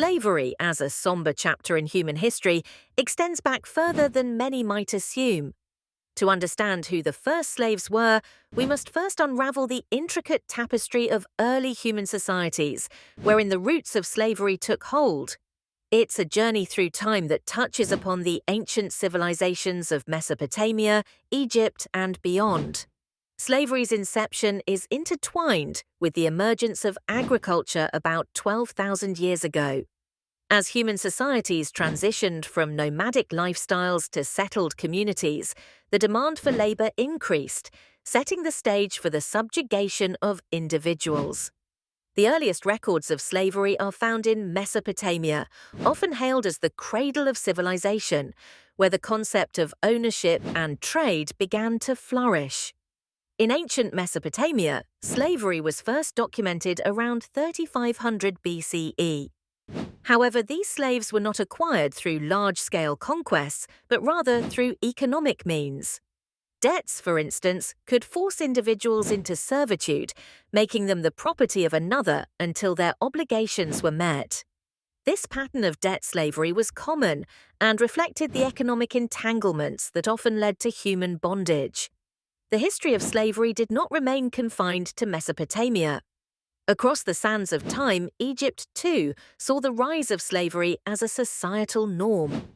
Slavery, as a somber chapter in human history, extends back further than many might assume. To understand who the first slaves were, we must first unravel the intricate tapestry of early human societies, wherein the roots of slavery took hold. It's a journey through time that touches upon the ancient civilizations of Mesopotamia, Egypt, and beyond. Slavery's inception is intertwined with the emergence of agriculture about 12,000 years ago. As human societies transitioned from nomadic lifestyles to settled communities, the demand for labor increased, setting the stage for the subjugation of individuals. The earliest records of slavery are found in Mesopotamia, often hailed as the cradle of civilization, where the concept of ownership and trade began to flourish. In ancient Mesopotamia, slavery was first documented around 3500 BCE. However, these slaves were not acquired through large-scale conquests, but rather through economic means. Debts, for instance, could force individuals into servitude, making them the property of another until their obligations were met. This pattern of debt slavery was common and reflected the economic entanglements that often led to human bondage. The history of slavery did not remain confined to Mesopotamia. Across the sands of time, Egypt, too, saw the rise of slavery as a societal norm.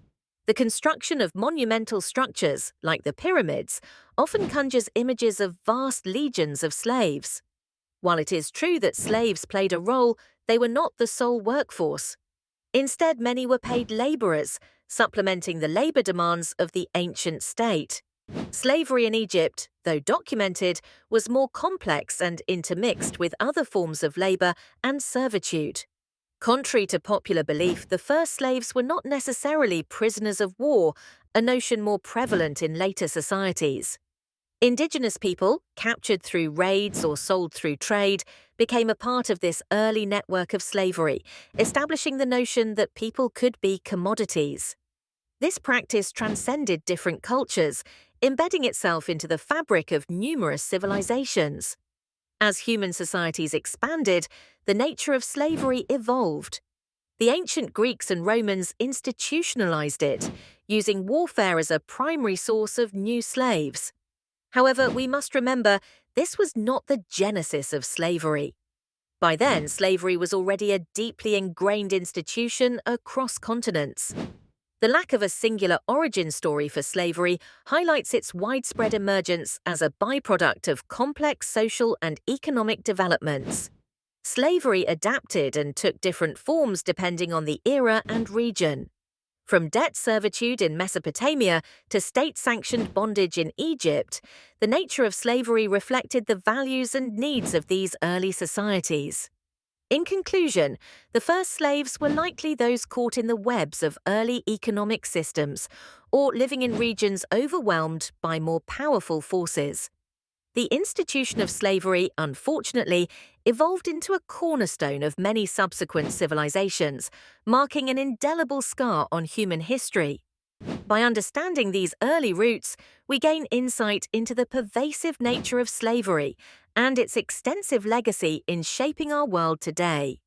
The construction of monumental structures, like the pyramids, often conjures images of vast legions of slaves. While it is true that slaves played a role, they were not the sole workforce. Instead, many were paid laborers, supplementing the labor demands of the ancient state. Slavery in Egypt, though documented, was more complex and intermixed with other forms of labor and servitude. Contrary to popular belief, the first slaves were not necessarily prisoners of war, a notion more prevalent in later societies. Indigenous people, captured through raids or sold through trade, became a part of this early network of slavery, establishing the notion that people could be commodities. This practice transcended different cultures, embedding itself into the fabric of numerous civilizations. As human societies expanded, the nature of slavery evolved. The ancient Greeks and Romans institutionalized it, using warfare as a primary source of new slaves. However, we must remember this was not the genesis of slavery. By then, slavery was already a deeply ingrained institution across continents. The lack of a singular origin story for slavery highlights its widespread emergence as a byproduct of complex social and economic developments. Slavery adapted and took different forms depending on the era and region. From debt servitude in Mesopotamia to state-sanctioned bondage in Egypt, the nature of slavery reflected the values and needs of these early societies. In conclusion, the first slaves were likely those caught in the webs of early economic systems or living in regions overwhelmed by more powerful forces. The institution of slavery, unfortunately, evolved into a cornerstone of many subsequent civilizations, marking an indelible scar on human history. By understanding these early roots, we gain insight into the pervasive nature of slavery and its extensive legacy in shaping our world today.